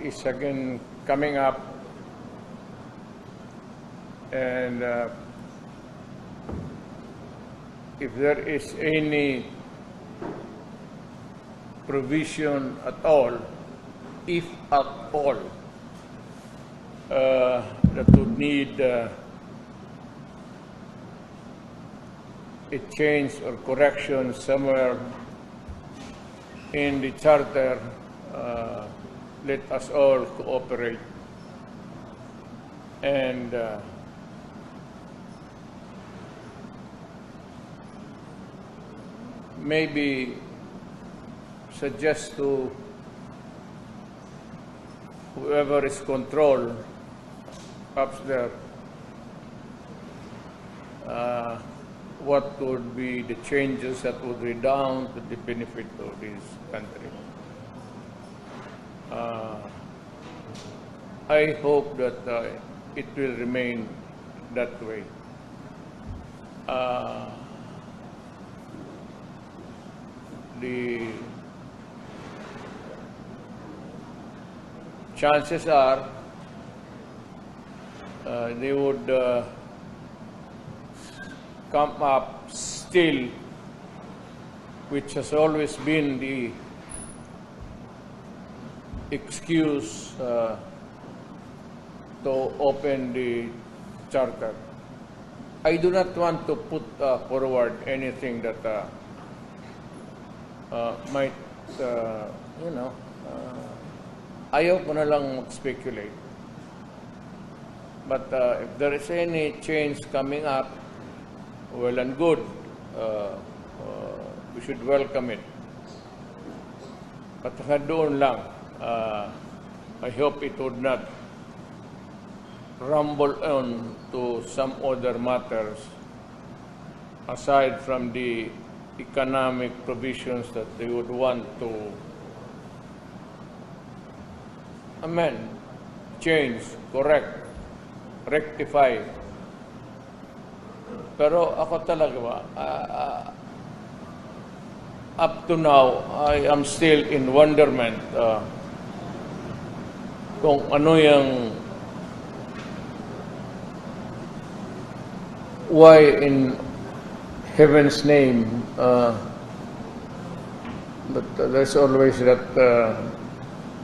is again coming up, and if there is any provision at all, if at all, that would need a change or correction somewhere in the charter, let us all cooperate. And maybe suggest to whoever is control upstairs what would be the changes that would redound to the benefit of this country. I hope that it will remain that way. The chances are they would come up still, which has always been the excuse to open the charter. I do not want to put forward anything that might, ayaw ko na lang mag-speculate. But if there is any change coming up, well and good, we should welcome it. But doon lang, I hope it would not rumble on to some other matters aside from the economic provisions that they would want to amend, change, correct, rectify. Pero ako talaga ba, up to now, I am still in wonderment kung ano yung why in heaven's name, but there's always that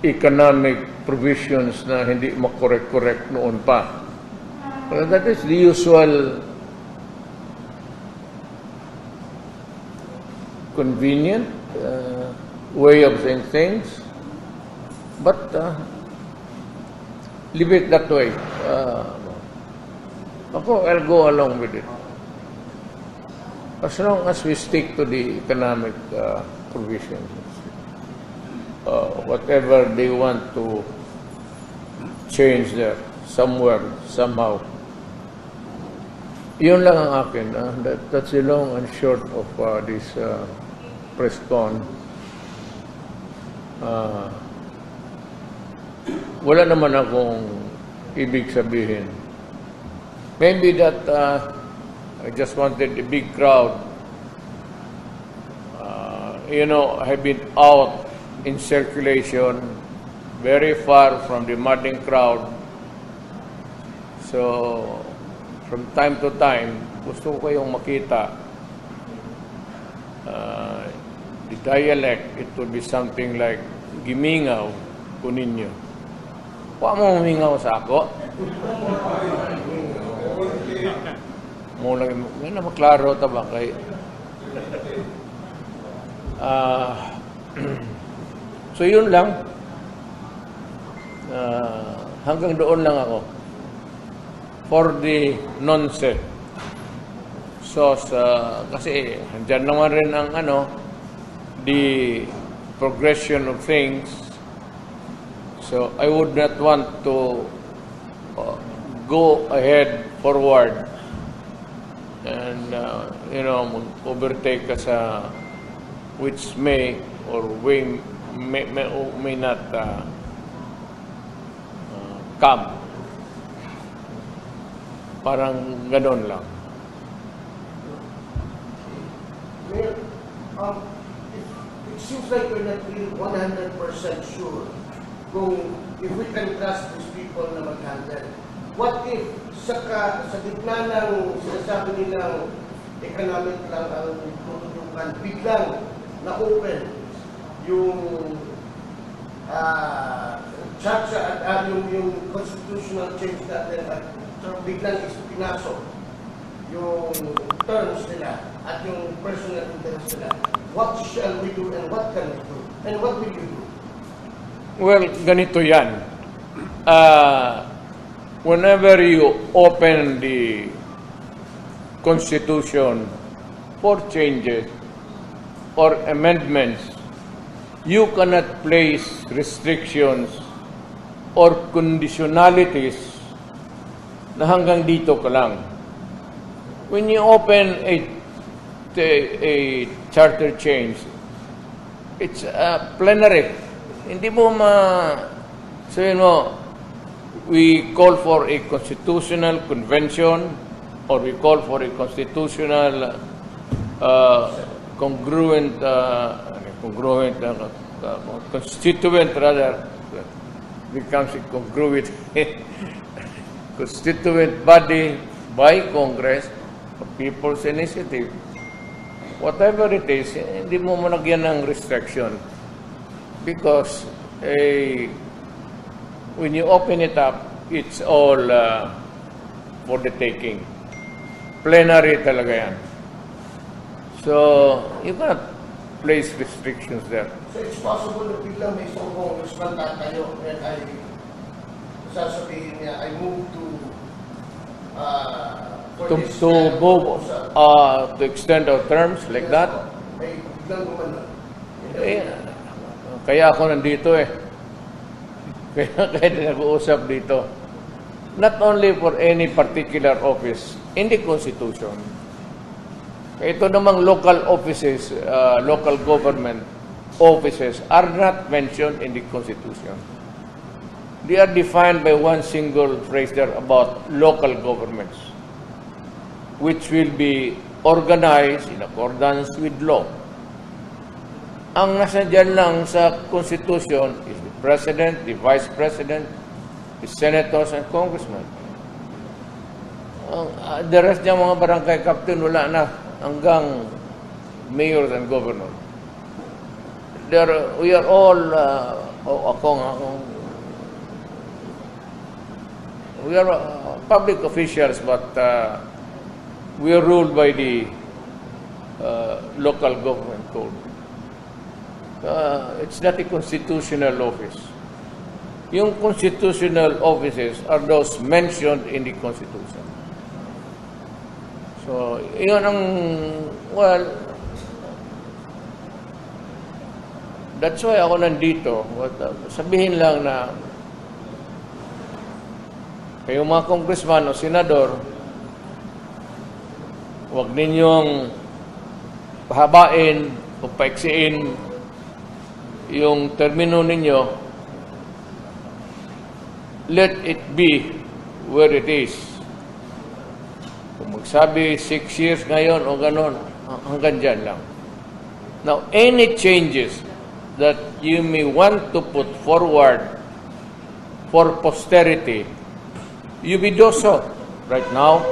economic provisions na hindi makorek-korek noon pa. Well, that is the usual convenient way of saying things, but leave it that way. I'll go along with it. As long as we stick to the economic provisions, whatever they want to change there, somewhere, somehow. Yun lang ang akin. That's the long and short of this presscon. Wala naman akong ibig sabihin. Maybe that I just wanted a big crowd. I've been out in circulation, very far from the madding crowd. So, from time to time, gusto ko kayong makita. The dialect, it would be something like, gimingaw ko ninyo. Huwag mo humingaw sa ako. Mula na maklaro ta ba kay so yun lang, hanggang doon lang ako for the nonsense. So kasi andyan naman rin ang the progression of things, so I would not want to go ahead forward and overtake ka sa which may or may not come. Parang ganon lang. It seems like we're not really 100% sure kung if we can trust these people na mag-handle. What if sa gitna ng sinasabi nilang economic lang ang tututukan, biglang na-open yung yung constitutional change natin at biglang pinasok yung terms nila at yung personal interest nila. What shall we do and what can we do? And what will you do? Well, ganito yan. Whenever you open the Constitution for changes or amendments, you cannot place restrictions or conditionalities na hanggang dito ka lang. When you open a charter change, it's plenary. Hindi mo sabihin mo, we call for a constitutional convention or we call for a constitutional constituent rather, becomes a congruent constituent body by Congress, a people's initiative. Whatever it is, hindi mo managyan ng restriction. Because when you open it up, it's all for the taking. Plenary talaga yan. So, you cannot place restrictions there. So it's possible na biglang may isang congressman tatayo and sasabihin niya, I move to move to extend our terms like that. May biglang gumano. Kaya ako nandito eh. Kaya nag-uusap dito. Not only for any particular office in the Constitution. Ito namang local offices, local government offices are not mentioned in the Constitution. They are defined by one single phrase there about local governments, which will be organized in accordance with law. Ang nasa dyan lang sa Constitution is the President, the Vice President, the Senators, and Congressmen. The rest ng mga barangay captain, wala na. Hanggang mayors and governors. We are all, we are public officials, but we are ruled by the local government code. It's not a constitutional office. Yung constitutional offices are those mentioned in the Constitution. So, yun ang, well, that's why ako nandito. Sabihin lang na kayong mga congressman o senador, huwag ninyong pahabain o paiksiin yung termino ninyo. Let it be where it is. Kung magsabi 6 years ngayon o ganon, hanggang dyan lang. Now, any changes that you may want to put forward for posterity, you will do so. Right now,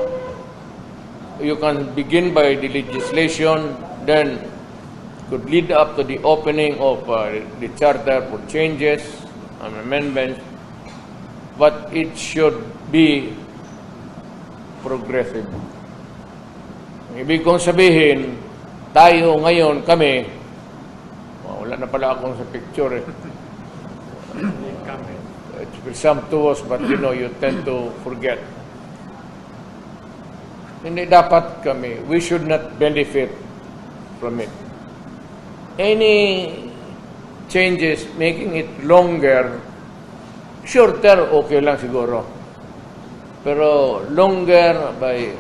you can begin by the legislation, then could lead up to the opening of the charter for changes and amendments, but it should be progressive. Ibig kong sabihin, tayo ngayon, kami, wala na pala akong sa picture eh. It's presumptuous, but you know, you tend to forget. Hindi dapat kami, we should not benefit from it. Any changes making it longer, shorter, okay lang siguro. Pero longer by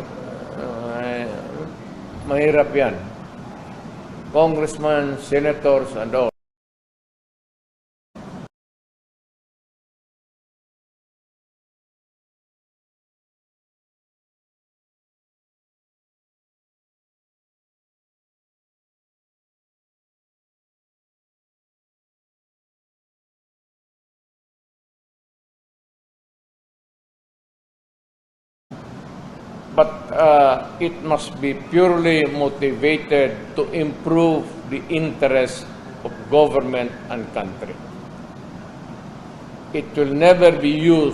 mahirap yan. Congressmen, senators, and all. but it must be purely motivated to improve the interest of government and country. It will never be used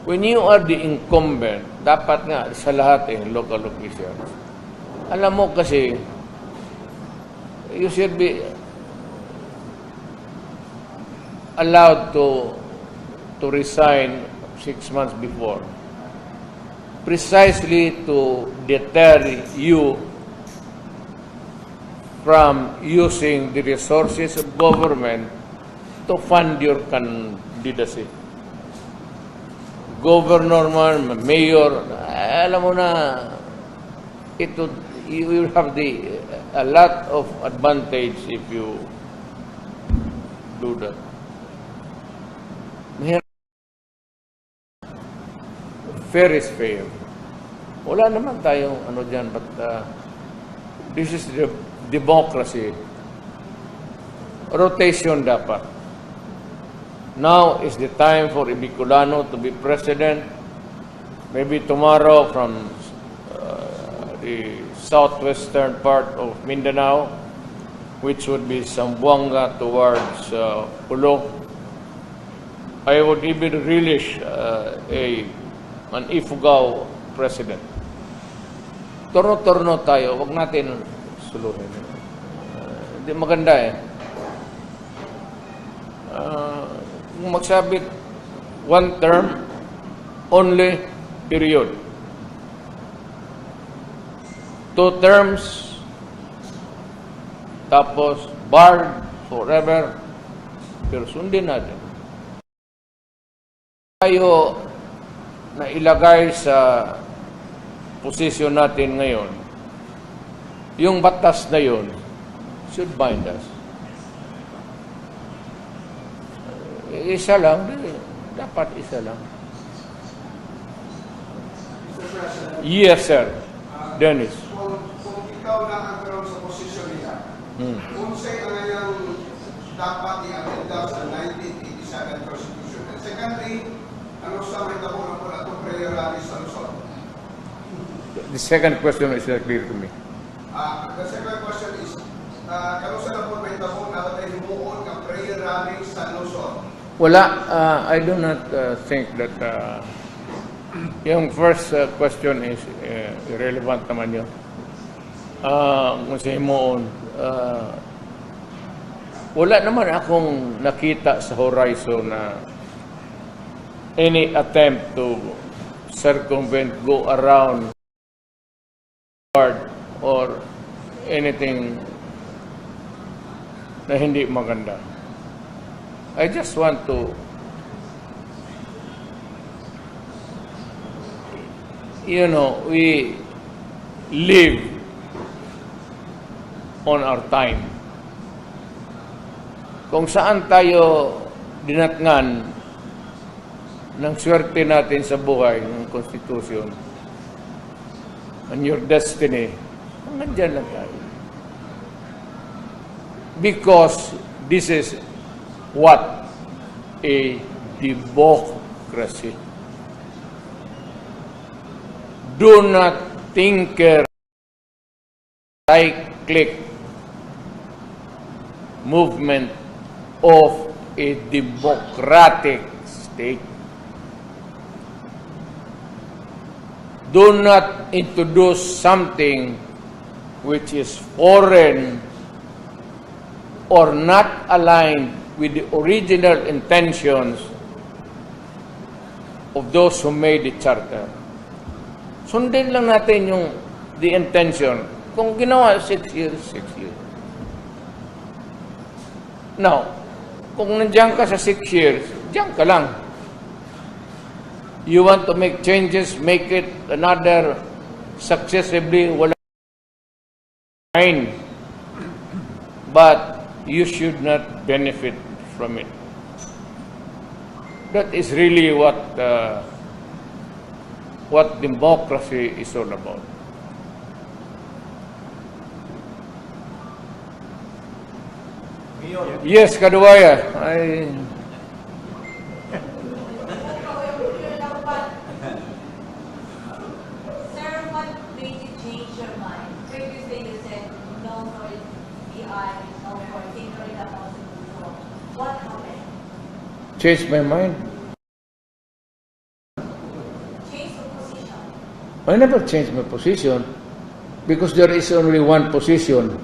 when you are the incumbent, dapat nga sa lahat local officials. Alam mo kasi, you should be allowed to resign 6 months before. Precisely to deter you from using the resources of government to fund your candidacy. Governor man, mayor, alam mo na, you will have a lot of advantage if you do that. Fair is fair. Wala naman tayong ano dyan, but this is the democracy. Rotation dapat. Now is the time for a Bicolano to be president. Maybe tomorrow from the southwestern part of Mindanao, which would be Zamboanga towards Pulo. I would even relish an Ifugao president. Torno-torno tayo, wag natin suluhin. Hindi maganda magsabi 1 term only, period. 2 terms, tapos barred forever, pero sundin natin. Tayo na ilagay sa posisyon natin ngayon, yung batas na yun should bind us. Isa lang, dapat isa lang. Mr. President, Yes, sir. Dennis. kung ikaw lang ang karoon sa posisyon nila, kung sa'yo na ngayong dapat i-amenda sa 1987 Constitution. And secondly, ano sa may tabungan po na itong prayer rally sa Luzon? The second question is not clear to me. The second question is, kamusta na po may tabungan na tayo humuon ng prayer rally sa Luzon? Wala, I do not think that yung first question is irrelevant naman yun. Kung sa imoon, wala naman akong nakita sa horizon na any attempt to circumvent, go around or anything na hindi maganda. I just want to we live on our time. Kung saan tayo dinatngan ng swerte natin sa buhay, ng Constitution, and your destiny, hanggang lang tayo. Because this is what a democracy. Do not tinker, cyclic movement of a democratic state. Do not introduce something which is foreign or not aligned with the original intentions of those who made the charter. Sundin lang natin yung the intention. Kung ginawa 6 years, 6 years. Now, kung nandiyan ka sa 6 years, diyan ka lang. You want to make changes, make it another successively, wala fine. But you should not benefit from it. That is really what democracy is all about. Yes, Kaduwaya. Sir, what made you change your mind? Previously you said no for DI, no for tinkering the Constitution. What happened? Change my mind. Change the position. I never changed my position because there is only one position.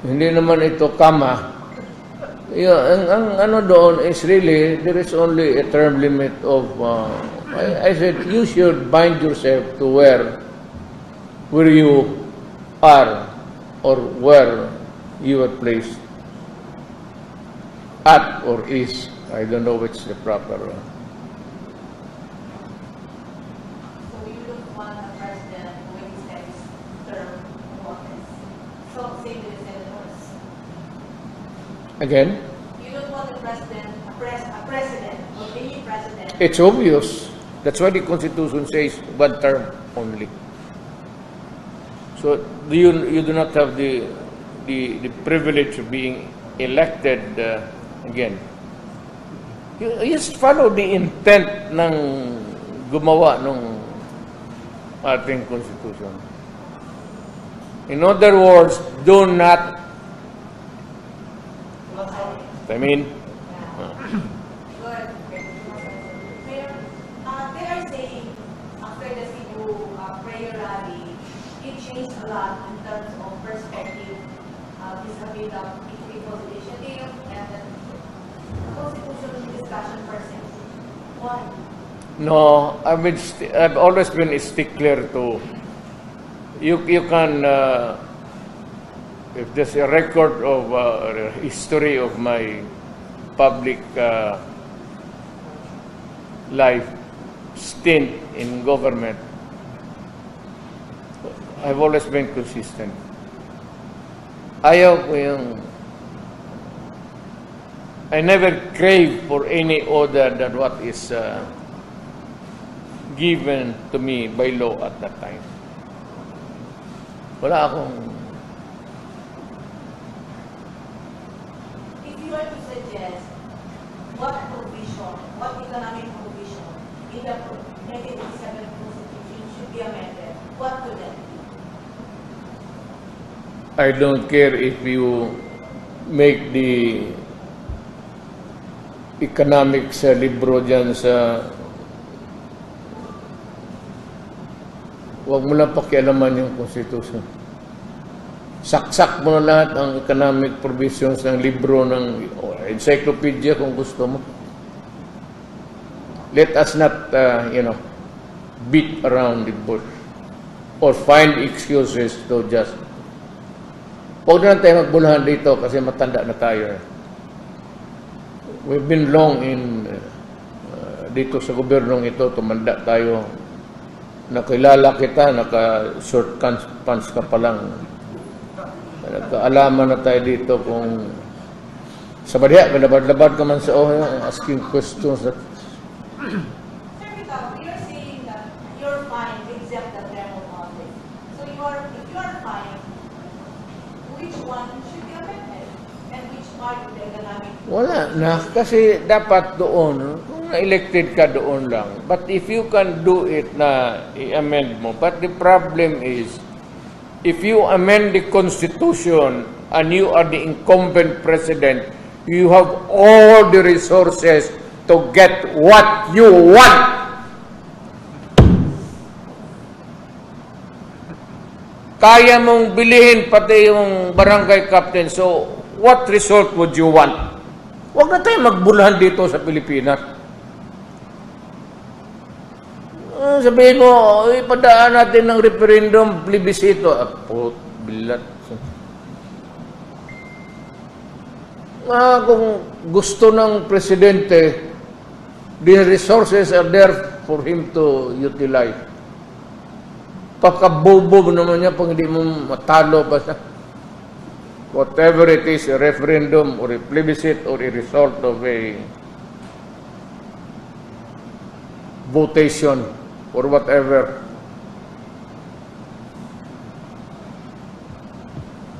Hindi naman ito kama. Ang ano doon is really, there is only a term limit of, I said, you should bind yourself to where you are or where you are placed. At or is. I don't know which is the proper one. So you don't want a president when he says term of office. So same with the senators. Again, You don't want a president, a president or any president. it's obvious. That's why the Constitution says one term only. So you do not have the privilege of being elected again. You just follow the intent ng gumawa ng ating Constitution. In other words, do not, I mean, Good. Mayor, they are saying after the Cebu prayer rally, it changed a lot in terms of perspective vis-a-vis the people's initiative and the constitutional discussion person. Why? no, I've always been a stickler to, you can, if there's a record of history of my public life stint in government, I've always been consistent. Ayaw ko yung, I never crave for any other than what is given to me by law at that time. Wala akong, If you were to suggest what provision, what economic provision in the 1987 Constitution should be amended, what would that be? I don't care if you make the economics libro dyan sa, huwag mo lang pakialaman yung Constitution. Saksak mo na lahat ang economic provisions ng libro ng encyclopedia kung gusto mo. Let us not, beat around the bush or find excuses to just, huwag na lang tayo magbulahan dito kasi matanda na tayo. We've been long in dito sa gobyernong ito, tumanda tayo. Nakilala kita, naka-short pants ka pa lang. Nagkaalaman na tayo dito kung sa badya, labad-labad ka man sa asking questions. Sir, Ricardo, you're saying that you're fine to accept the term of office. So if you are fine, which one should be amended? And which part of the economic? Wala na, kasi dapat doon, kung elected ka doon lang. But if you can do it na i-amend mo, but the problem is, if you amend the Constitution and you are the incumbent president, you have all the resources to get what you want. Kaya mong bilihin pati yung barangay captain, so what result would you want? Huwag na tayo magbulahan dito sa Pilipinas. Sabihin mo, ipadaan natin ng referendum, plebisito. Bilat. Kung gusto ng presidente, the resources are there for him to utilize. Pagkabobo naman niya pag hindi mo matalo basta. Whatever it is, a referendum or a plebiscite or a result of a votation or whatever.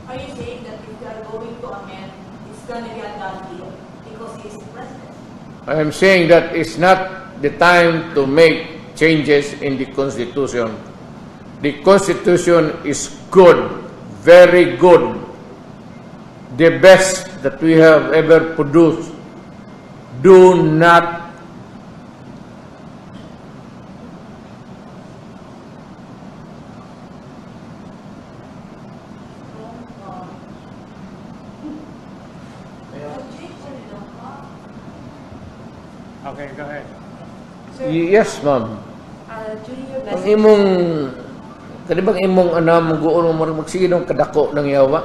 Are you saying that if you are going to amend, it's going to be a done deal because he is the president? I am saying that it's not the time to make changes in the Constitution. The Constitution is good, very good, the best that we have ever produced. Do not Okay, go ahead. Yes, ma'am. During your Ang message, imong kanibang imong anam guon mo magsigino kadako ng yawa.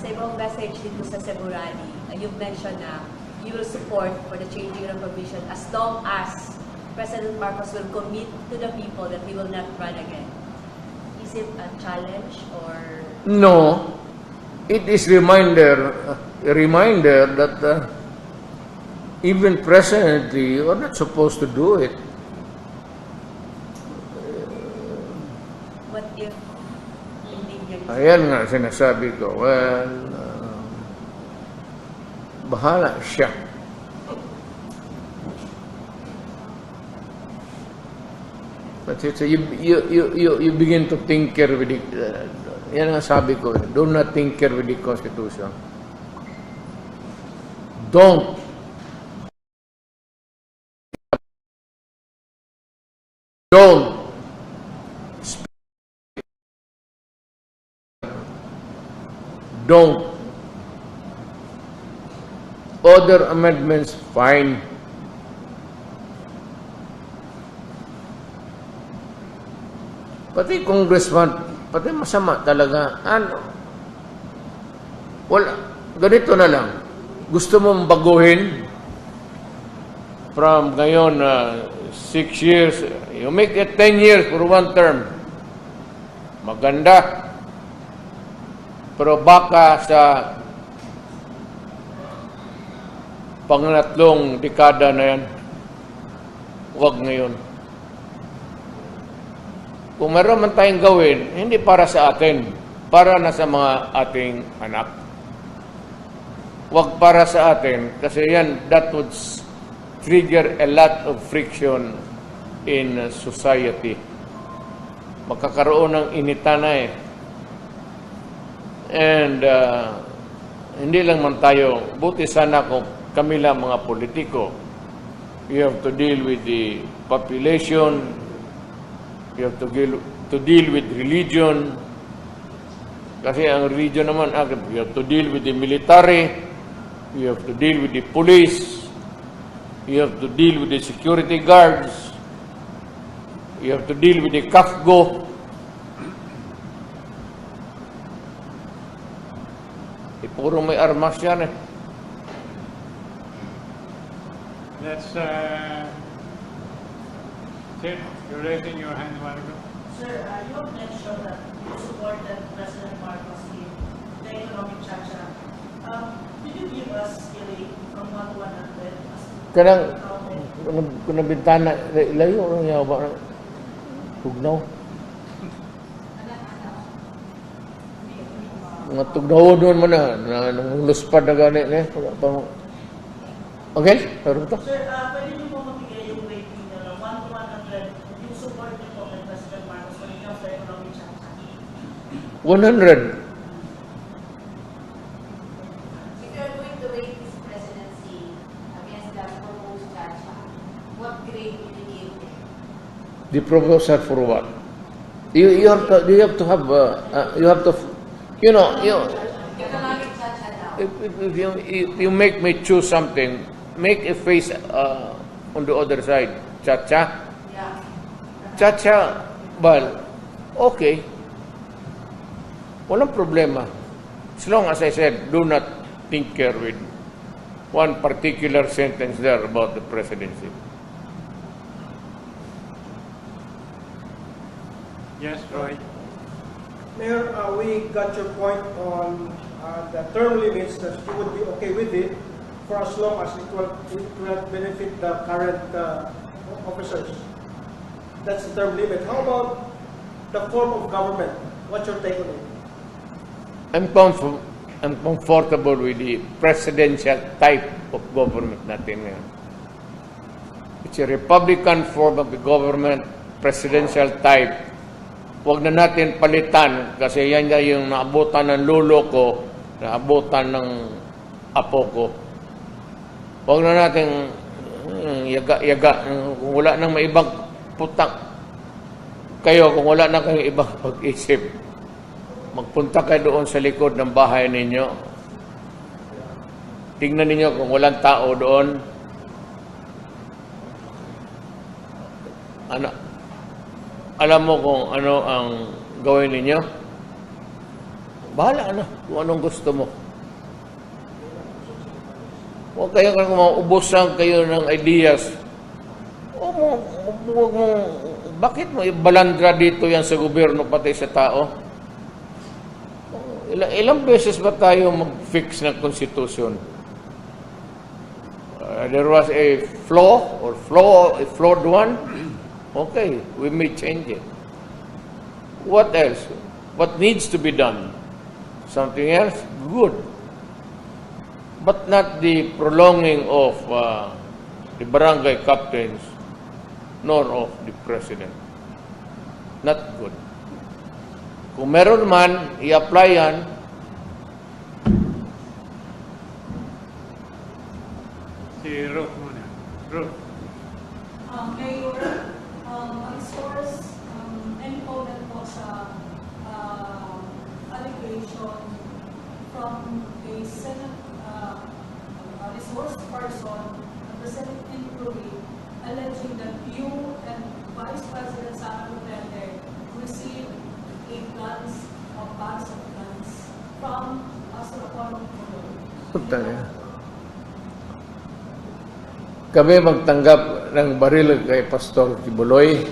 sa ibang message dito sa Cebu Rally, you've mentioned na you will support for the changing of provision as long as President Marcos will commit to the people that he will not run again. Is it a challenge or... No. It is a reminder that even presently, you are not supposed to do it. What if hindi niya... Ayan nga sinasabi ko, well, bahala siya. But it's, you begin to tinker with it. Yan ang sabi ko, do not tinker with the Constitution. Don't don't other amendments fine. Pati congressman, pati masama talaga. Ano? Wala. Ganito na lang. Gusto mong baguhin from ngayon 6 years, you make it 10 years for one term. Maganda. Pero baka sa pangatlong dekada na yan, huwag ngayon. Kung meron man tayong gawin, hindi para sa atin, para na sa mga ating anak. Huwag para sa atin, kasi yan, that would trigger a lot of friction in society. Magkakaroon ng inita na eh. And hindi lang man tayo, buti sana kung kami lang mga politiko. You have to deal with the population, you have to deal with religion, kasi ang religion naman, you have to deal with the military, you have to deal with the police, you have to deal with the security guards, you have to deal with the kafgo. Puro may armas yan eh. Let's, Tim, you're raising your hand a while ago. Sir, you have mentioned that you supported President Marcos in the economic chacha. Could you give us a rate from 1 to 100? Kanang, kung nabintana, ilayo lang yaw ba? Tugnaw. Mga tugnaw doon mo na nang luspad na gani. Okay? Pero ito. Sir, pwede niyo po magbigay yung rating na 1 to 100 yung support niyo po kay President Marcos when it comes to economic chacha? 100. If you are going to rate this presidency against the proposed chacha, what grade will you give it? The proposal for what? You have to have you know, Economic chacha now. if you make me choose something, make a face on the other side. Cha-cha. Yeah. Cha-cha, well, okay. Walang problema. As long as I said, do not tinker with one particular sentence there about the presidency. Yes, Roy. Mayor, we got your point on the term limits, that you would be okay with it for as long as it will benefit the current officers. That's the term limit. How about the form of government? What's your take on it? I'm comfortable with the presidential type of government natin ngayon. It's a Republican form of the government, presidential type. Huwag na natin palitan kasi yan yung naabutan ng lolo ko, naabutan ng apo ko. Huwag na natin yaga-yaga. Kung wala nang may ibang putang kayo, kung wala na kayong ibang pag-isip, magpunta kayo doon sa likod ng bahay ninyo. Tingnan ninyo kung walang tao doon. Alam mo kung ano ang gawin ninyo? Bahala na kung anong gusto mo. Huwag kayo kung maubusan kayo ng ideas. Bakit mo ibalandra dito yan sa gobyerno pati sa tao? Ilang beses ba tayo mag-fix ng konstitusyon? There was a flawed one. Okay, we may change it. What else? What needs to be done? Something else? Good. But not the prolonging of the barangay captains, nor of the president. Not good. Kung meron man, i-apply yan. Si Ruth muna. Ruth. Mayor, ang source, any comment po sa allegation from a Senate resource person, the Senate inquiry, alleging that you and Vice President Sara Duterte received bags of guns from Astroporong Polo. Punta niya. Kami magtanggap ng baril kay Pastor Tibuloy.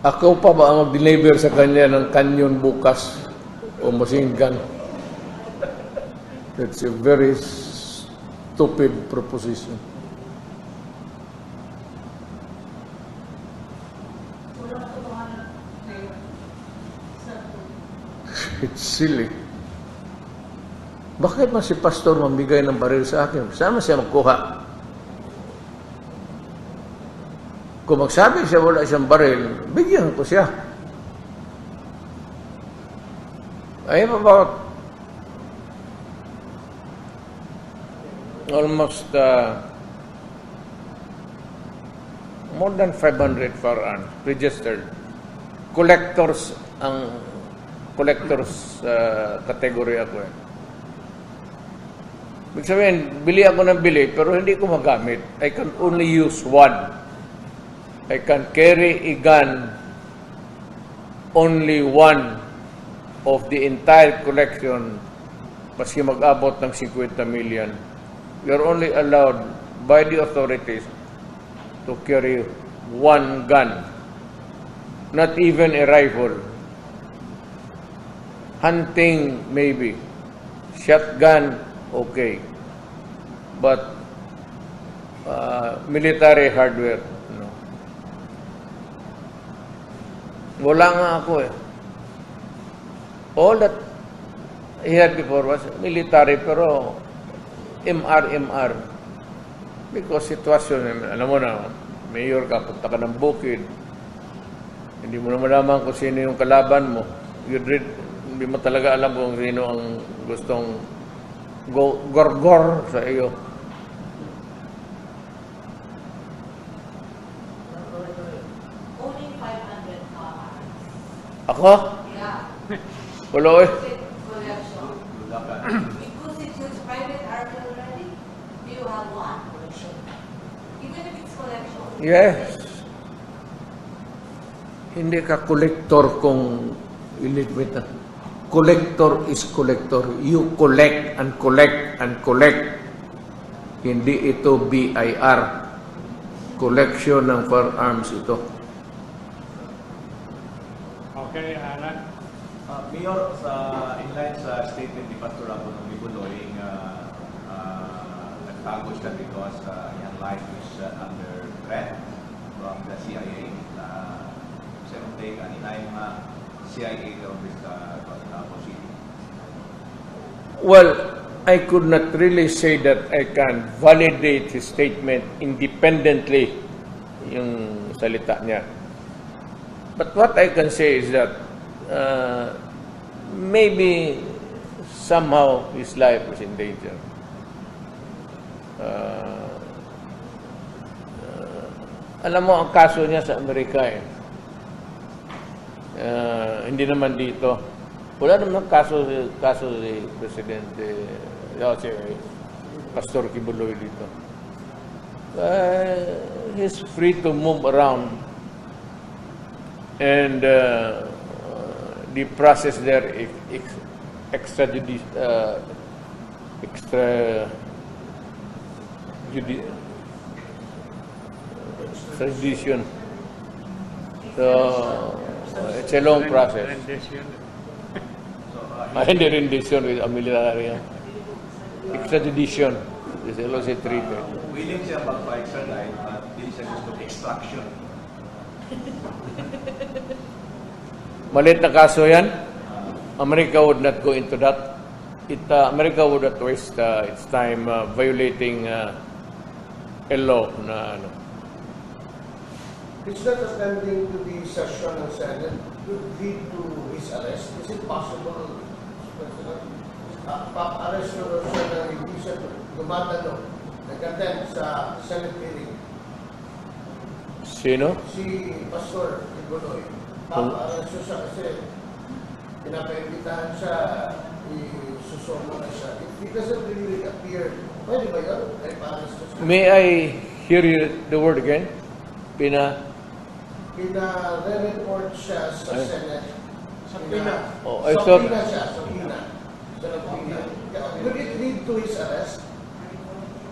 Ako pa ba ang mag-deliver sa kanya ng kanyon bukas o machine gun? That's a very stupid proposition. It's silly. Bakit man si Pastor mamigay ng baril sa akin? Saan siya magkuha? Kung magsabi siya wala siyang baril, bigyan ko siya. I have about almost more than 500 firearms registered. Collectors category ako eh. Ibig sabihin, bili ako ng bili, pero hindi ko magamit. I can only use one. I can carry a gun, only one of the entire collection, maski mag-abot ng 50 million. You're only allowed by the authorities to carry one gun, not even a rifle. Hunting, maybe. Shotgun, okay. But military hardware, no. Wala nga ako eh. All that he had before was military, pero MR. Because sitwasyon, alam mo na, mayor ka, punta ka ng bukid. Hindi mo na malaman kung sino yung kalaban mo. Hindi mo talaga alam kung sino ang gustong gorgor sa iyo. Only 500 Ako? Yeah. Wala eh. Collection. Because it's it's private army already? Do you have one? Even if it's collection? Yes. Hindi ka collector kung ililimit na. Collector is collector. You collect and collect and collect. Hindi ito BIR. Collection ng firearms ito. Okay, Alan. Mayor, inline sa statement ni Pastor Apo ng Libuloy, nagtago siya because yung life is under threat from the CIA. Sa take, aninay mga CIA terrorist position. Well, I could not really say that I can validate his statement independently, yung salita niya. But what I can say is that maybe somehow his life is in danger. Alam mo, ang kaso niya sa Amerika hindi naman dito. Wala naman kaso si Presidente, si Pastor Kibuloy dito. He's free to move around. And the process there extradition. So it's a long process. Hindi rendition with a military. Extradition is also treated. Willing siya magpa-extradite at hindi siya gusto extraction. Maliit na kaso yan. America would not go into that. America would not waste its time violating a law na ano. It's not attending to the session ng Senate could lead to his arrest. Is it possible, President? Papa-arrest na siya ng hindi siya dumadalo, nag-attend sa Senate hearing. Sino? Si Pastor Tibuloy. Papa-arrest siya kasi pinapaimbitahan siya, isusoma na siya. If he doesn't really appear, pwede ba yun? Ay pa-arrest siya. May I hear you the word again? Pina-report siya sa Senate. Oh, I thought... Subpoena siya, subpoena. Could it lead to his arrest?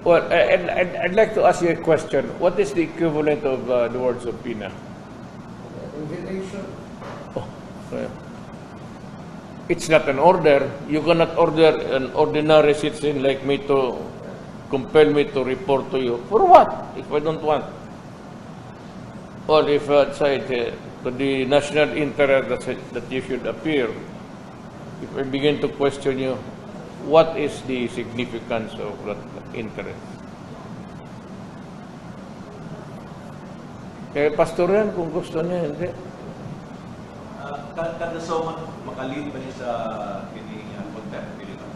Well, I'd like to ask you a question. What is the equivalent of the word subpoena? Invitation. Oh, yeah. It's not an order. You cannot order an ordinary citizen like me to compel me to report to you. For what? If I don't want. Or if outside to the national interest that you should appear. If I begin to question you, what is the significance of that interest? Kaya pastor yan kung gusto niya, hindi. Kada so makalid ba niya sa contempt Pilipino?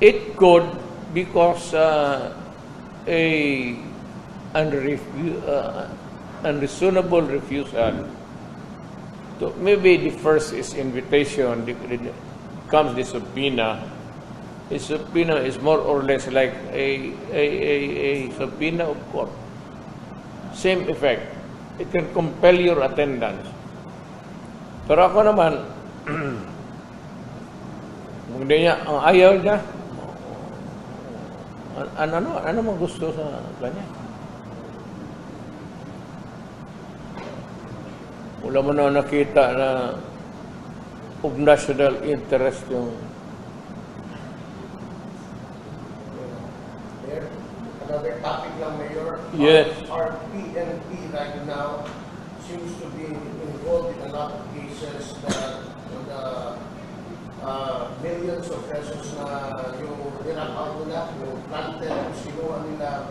It could, because unreasonable refusal. So maybe the first is invitation, comes the subpoena. A subpoena is more or less like a subpoena of court. Same effect. It can compel your attendance. Pero ako naman, kung hindi niya, ang ayaw niya, ano mang gusto sa kanya? Wala mo na nakita na of national interest yung... Mayor, another topic lang, Mayor. Yes. Our PNP right now seems to be involved in a lot of cases that millions of pesos na yung nirapaw nila, yung planted, yung sinuha nila,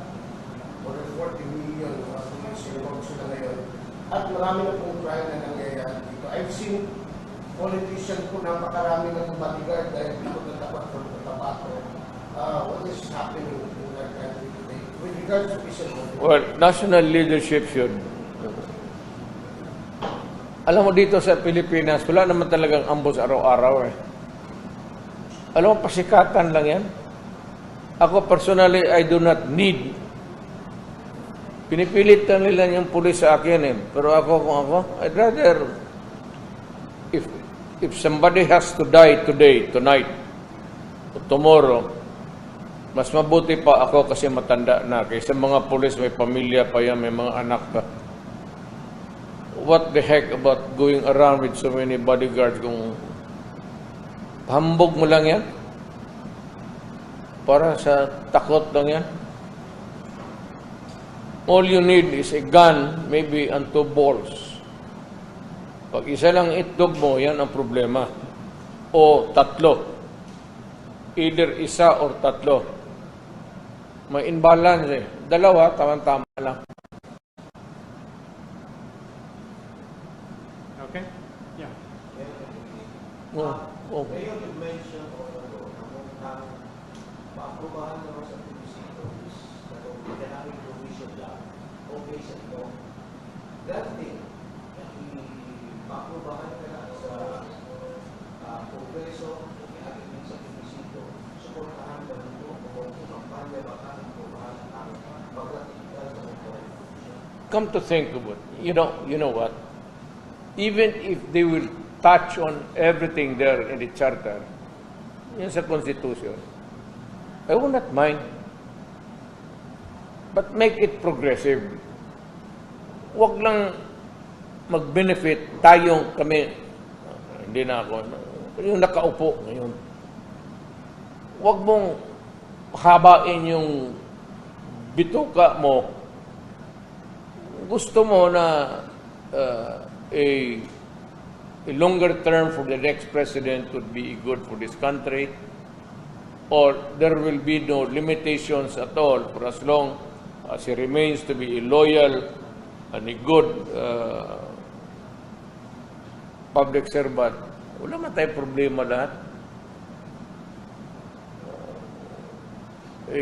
more than 40 million na sinuha sila ngayon. At marami na pong trial na nangyayari dito. I've seen politician po na makarami ng bodyguard dahil dito natapat from the tobacco. What is happening in our country today with regards to peace and order? Well, national leadership should... Alam mo dito sa Pilipinas, wala naman talagang ambos araw-araw eh. Alam mo, pasikatan lang yan. Ako personally, I do not need. Pinipilit lang nila yung pulis sa akin eh. Pero ako, kung ako, I'd rather, if somebody has to die today, tonight, or tomorrow, mas mabuti pa ako kasi matanda na. Kaysa mga pulis, may pamilya pa yan, may mga anak pa. What the heck about going around with so many bodyguards kung hambog mo lang yan? Para sa takot lang yan? All you need is a gun, maybe, and 2 balls. Pag isa lang itlog mo, yan ang problema. O 3. Either isa or 3. May imbalance eh. 2, tama-tama lang. Okay? Yeah. Ngayon, you mentioned na paaprubahan naman sa publicito is na kung pinanaming provision lang, okay sa ito. Dati, paaprubahan ka na sa Kongreso, kaya din sa publicito, suportahan ka nito kung kampanya baka aprubahan ang pag-ratify sa mga. Come to think of it, you know what? Even if they will touch on everything there in the charter, yun sa Constitution, I will not mind. But make it progressive. Huwag lang mag-benefit tayong kami, hindi na ako, yung nakaupo ngayon. Huwag mong habain yung bituka mo. Gusto mo na a longer term for the next president would be good for this country, or there will be no limitations at all for as long as he remains to be a loyal and a good public servant. Wala man tayong problema lahat.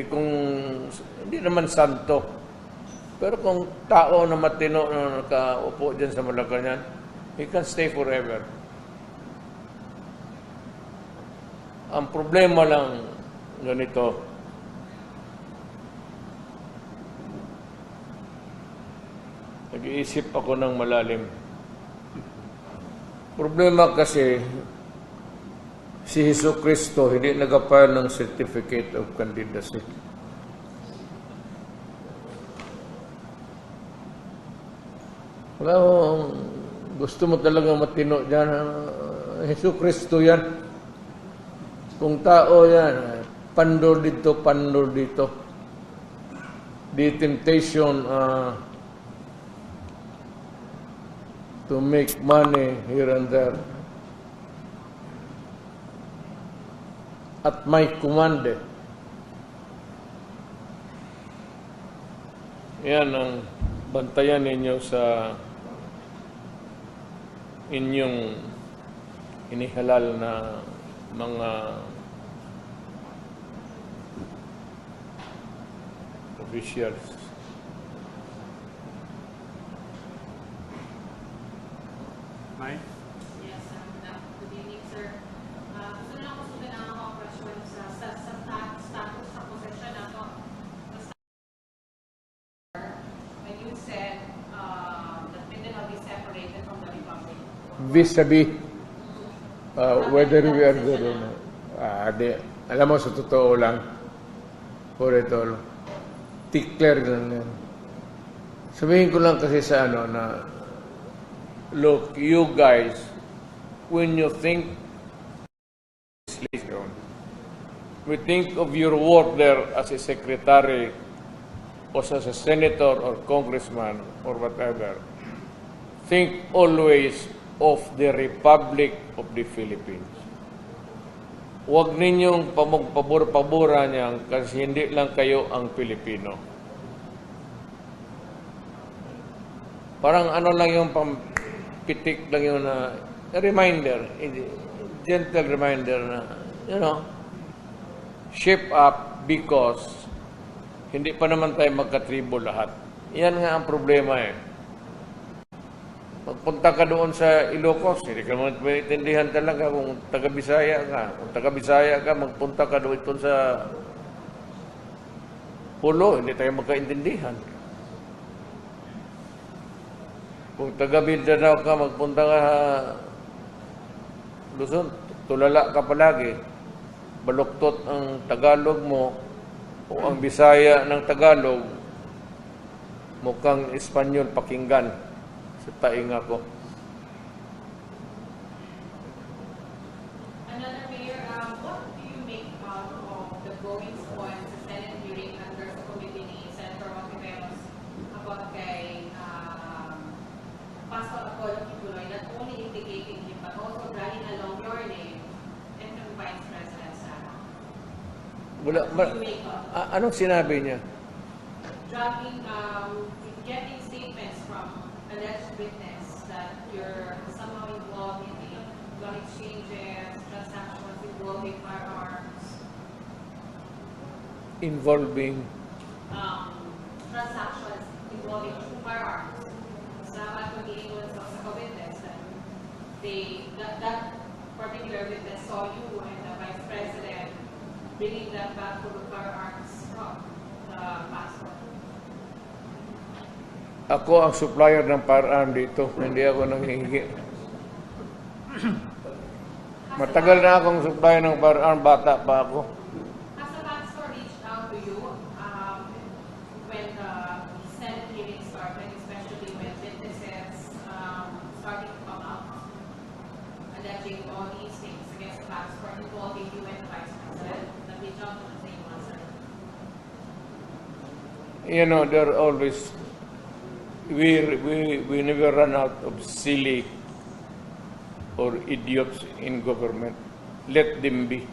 Kung hindi naman santo, pero kung tao na matino na nakaupo dyan sa Malacanang, he can stay forever. Ang problema lang ganito, nag-iisip ako ng malalim. Problema kasi, si Jesucristo hindi nag-file ng certificate of candidacy. Wala, gusto mo talaga matino dyan, Jesucristo yan. Kung tao yan, pandol dito, pandol dito. The temptation to make money here and there. At my command. Yan ang bantayan ninyo sa inyong inihalal na mga officials. Mike? Yes, good evening, sir. Gusto lang ako sabihin ang mga questions sa status sa possession na to. When you said that Mindanao be separated from the Republic. Vis-a-vis whether we are good or not. Alam mo, sa totoo lang, for it all, declare lang yan. Sabihin ko lang kasi sa ano na, look, you guys, when you think legislation, we think of your work there as a secretary or as a senator or congressman or whatever. Think always of the Republic of the Philippines. Huwag ninyong pabor-paboran yan kasi hindi lang kayo ang Pilipino. Parang ano lang yung pitik lang yun na reminder, gentle reminder na, you know, shape up because hindi pa naman tayo magkatribo lahat. Yan nga ang problema eh. punta ka doon sa Ilocos, hindi ka maintindihan talaga kung taga-Bisaya ka. Kung taga-Bisaya ka, magpunta ka doon sa Pulo, hindi tayo magkaintindihan. Kung taga-Mindanao ka, magpunta ka sa Luzon, tulala ka palagi. Baluktot ang Tagalog mo o ang Bisaya ng Tagalog, mukhang Espanyol pakinggan sa tainga ko. Another mayor, what do you make of the goings on sa Senate hearing under sa committee ni Senator Montiveros about kay Pastor Apollo Kibuloy, not only indicating him but also dragging along your name and the Vice President Sara? Wala, What do you make of anong sinabi niya? dragging, getting statements from alleged witness that you're somehow involved in the gun exchanges, transactions involving firearms, Involving transactions involving firearms. Sa pag-iingon sa witness, that that particular witness saw you and the Vice President bringing that back to the firearms from the pastor. Ako ang supplier ng firearm dito, hindi ako nanghihingi. Matagal na akong supplier ng firearm, bata pa ako. Has the pastor reached out to you when the Senate hearing started, especially when witnesses started to come out, alleging all these things against the pastor involving you and the Vice President? That we jump to the same answer. You know, there are always, we never run out of silly or idiots in government. Let them be.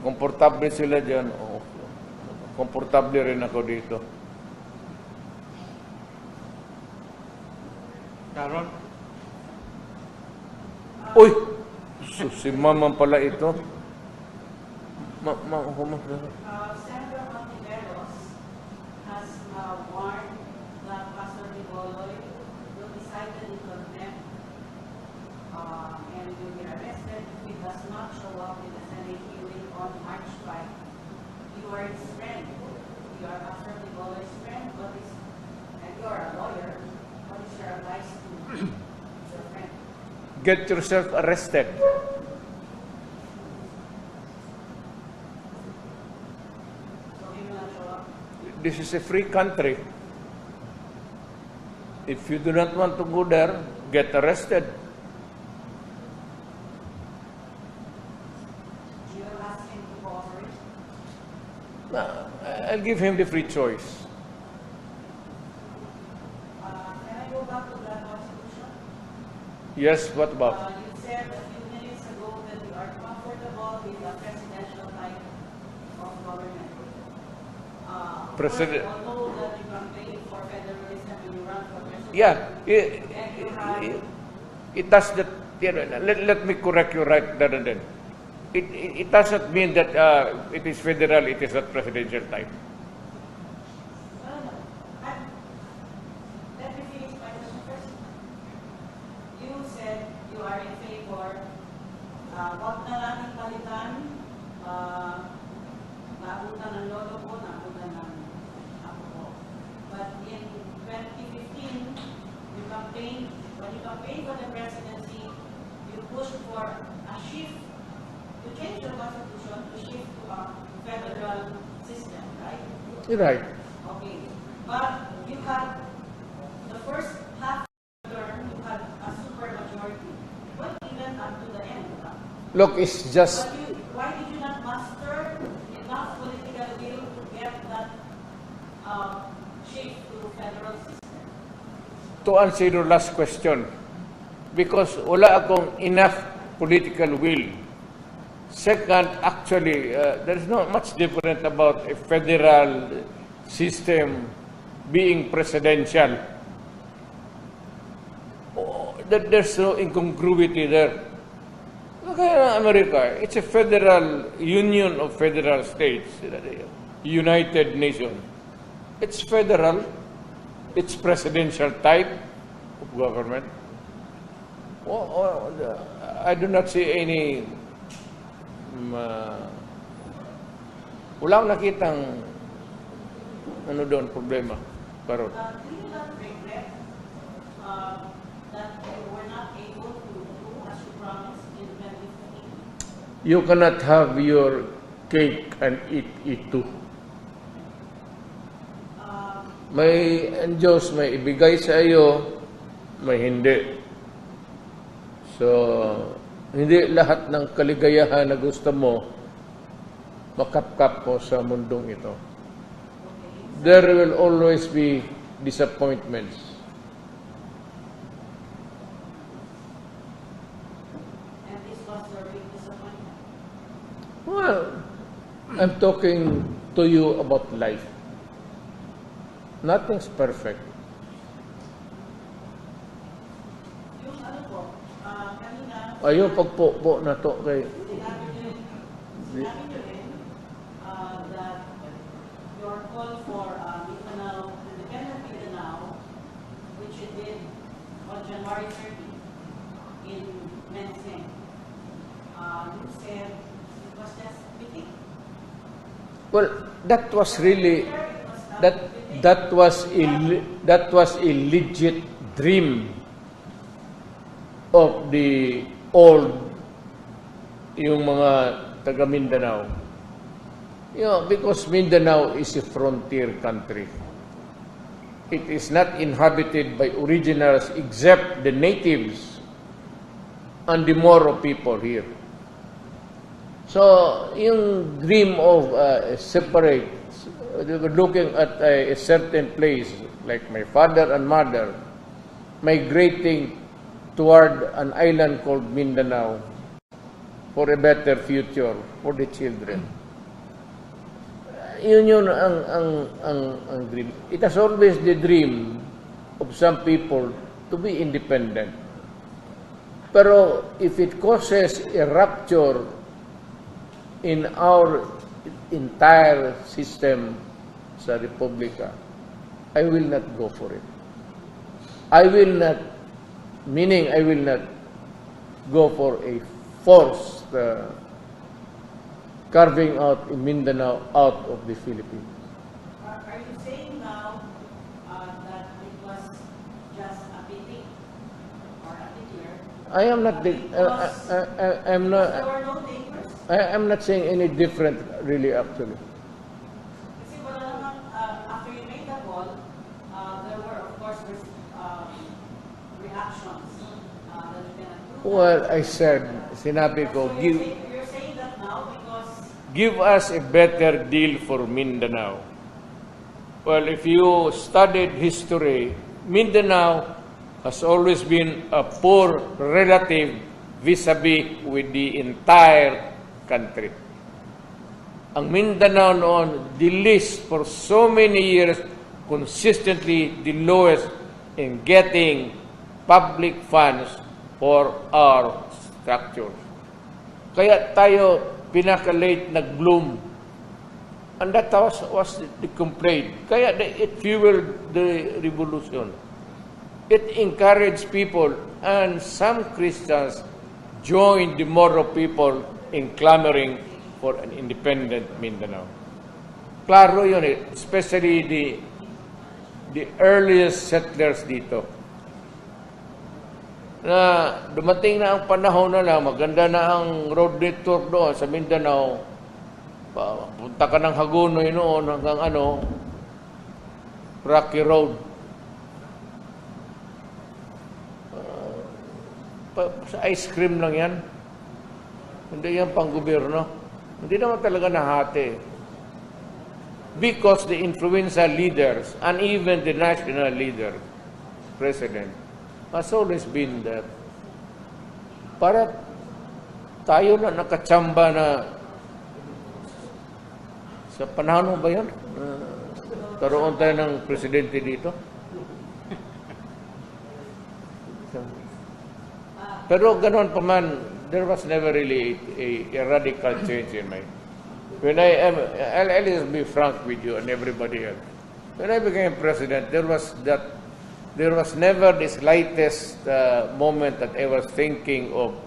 Komportable sila dyan, o komportable rin ako dito. Carol? Uy! Si Maman pala ito. Senator Montiveros has warned that Pastor Nicoloy will be cited in contempt and will be arrested if he does not show up in the Senate hearing on March 5. You are his friend. You are Pastor Nicoloy's friend, and you are a lawyer. What is your advice to your friend? Get yourself arrested. So he will not show up. This is a free country. If you do not want to go there, get arrested. You will ask him to cooperate. I'll give him the free choice. Can I go back to that constitution? Yes, what about? You said a few minutes ago that you are comfortable with the presidential type of government. President- Although that you campaign for federalism when you run for president. Yeah, And you have it does that. Let me correct you right there and then. It does not mean that it is federal, it is not presidential type. Let me finish my question first. You said you are in favor, wag na natin palitan, naabutan ng lolo ko, naabutan ng ako ko. But in 2015, when you campaigned for the presidency, you pushed for a shift, to change the constitution to shift to a federal system, right? You're right. Okay, but you had the first half term, you had a super majority. What even up to the end? Look, it's just But why did you not muster enough political will to get that shift to federal system? to answer your last question. Because wala akong enough political will. Second, actually, there is not much different about a federal system being presidential. There's no incongruity there. Look at America. It's a federal union of federal states, United Nations. It's federal. It's presidential type. of government? I do not see any wala akong nakitang ano doon problema karon. Do you not regret that you were not able to do as you promised in 2015? You cannot have your cake and eat it too. May ang Diyos may ibigay sa iyo, may hindi. So, hindi lahat ng kaligayahan na gusto mo makapkap mo sa mundong ito. There will always be disappointments. And this was your big disappointment. Well, I'm talking to you about life. Nothing's perfect. Yung ano po, kanina, Ayaw pagpo na to kay sinabi niyo rin that your call for Mindanao, independent Mindanao, which you did on January 30 in Mensing, you said it was just fitting. well, that was really that was a legit dream of the old yung mga taga Mindanao. You know, because Mindanao is a frontier country. It is not inhabited by originals except the natives and the Moro people here. So, yung dream of separate, looking at a certain place, like my father and mother, migrating toward an island called Mindanao for a better future for the children. Yun ang dream. It has always the dream of some people to be independent. Pero if it causes a rupture in our entire system sa Republika, I will not go for it. I will not go for a forced carving out Mindanao out of the Philippines. Are you saying now that it was just a pity or a declare? I am not. I'm not. There were no takers? I'm not saying any different, really. Actually, Kasi wala naman, after you made the call, there were of course reactions that you cannot do. well, I said, sinabi ko, So you're saying that now because give us a better deal for Mindanao. Well, if you studied history, Mindanao has always been a poor relative vis-a-vis with the entire country. Ang Mindanao noon, the least for so many years, consistently the lowest in getting public funds for our structures. Kaya tayo pinaka-late nag-bloom. And that was the complaint. Kaya it fueled the revolution. It encouraged people, and some Christians joined the Moro people in clamoring for an independent Mindanao. Klaro yun eh, especially the earliest settlers dito. Na dumating na ang panahon na maganda na ang road network doon sa Mindanao. Punta ka ng Hagonoy noon hanggang Rocky Road. Sa ice cream lang yan. Hindi yan pang gobyerno. Hindi naman talaga nahati. Because the influential leaders and even the national leader, president, has always been that. Para tayo na nakatsamba na sa panahon ba yun? Karoon tayo ng presidente dito. Pero ganoon pa man, there was never really a radical change in my... I'll just be frank with you and everybody else. When I became president, there was that there was never the slightest moment that I was thinking of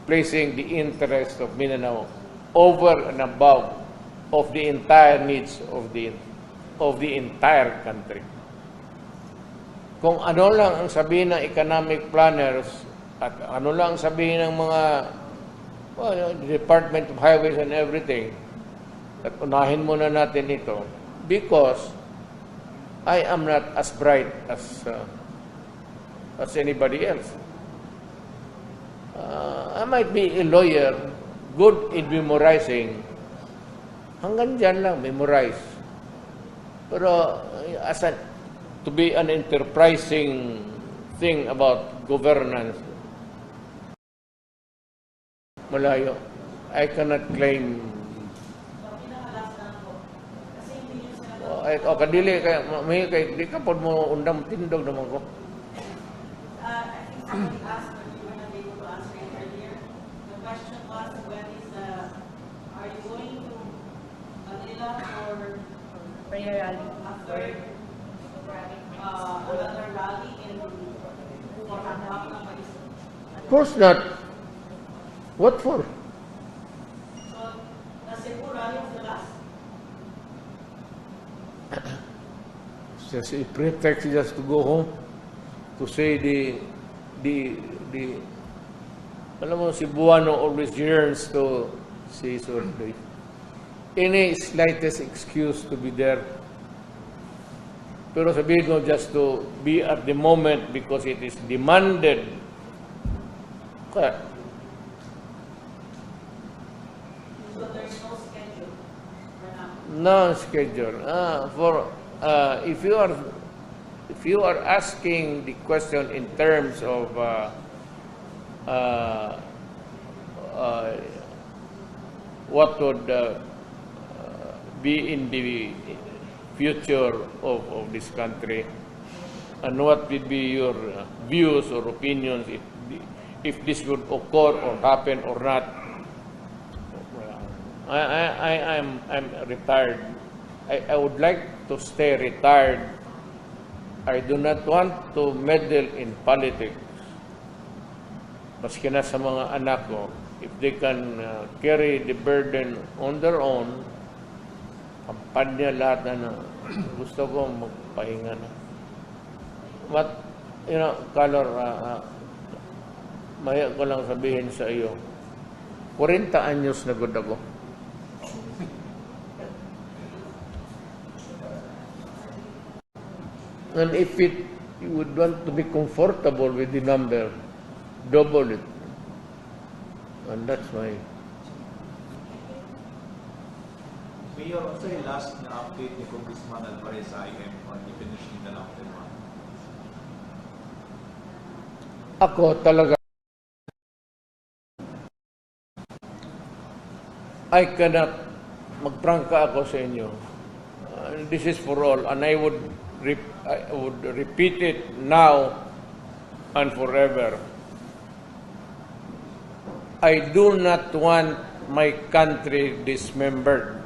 placing the interest of Mindanao over and above of the entire needs of the entire country. Kung ano lang ang sabihin ng economic planners at ano lang ang sabihin ng mga Department of Highways and everything, at unahin muna natin ito because I am not as bright as anybody else. I might be a lawyer, good in memorizing. Hanggang dyan lang, memorize. Pero to be an enterprising thing about governance, malayo. I cannot claim. Kadili kaya may kay di ka pod mo undang tindog naman ko. I think somebody asked, but you were not able to answer it earlier. The question was, are you going to Manila or Prayer rally. after another rally for Hanap na Paris? Of course not. What for? So, the Cebu rally was the last. It's just a pretext just to go home to say the alam mo, Cebuano always yearns to see his birthday. Any slightest excuse to be there. Pero sabihin mo just to be at the moment because it is demanded. Kaya, So there's no schedule for now. no schedule. If you are asking the question in terms of what would be in the future of this country, and what would be your views or opinions if this would occur or happen or not. I'm retired. I would like to stay retired. I do not want to meddle in politics. Maski na sa mga anak ko, if they can carry the burden on their own, kampanya lahat na gusto ko magpahinga na. But, Color, maya ko lang sabihin sa iyo, 40 anyos na gud ako. And if you would want to be comfortable with the number, double it. And that's why. Mayor, also yung last na update ni Congressman Alvarez sa IM on i-finish nila lang din. Ako talaga, I cannot, magprangka ako sa inyo. This is for all, and I would repeat it now and forever. I do not want my country dismembered.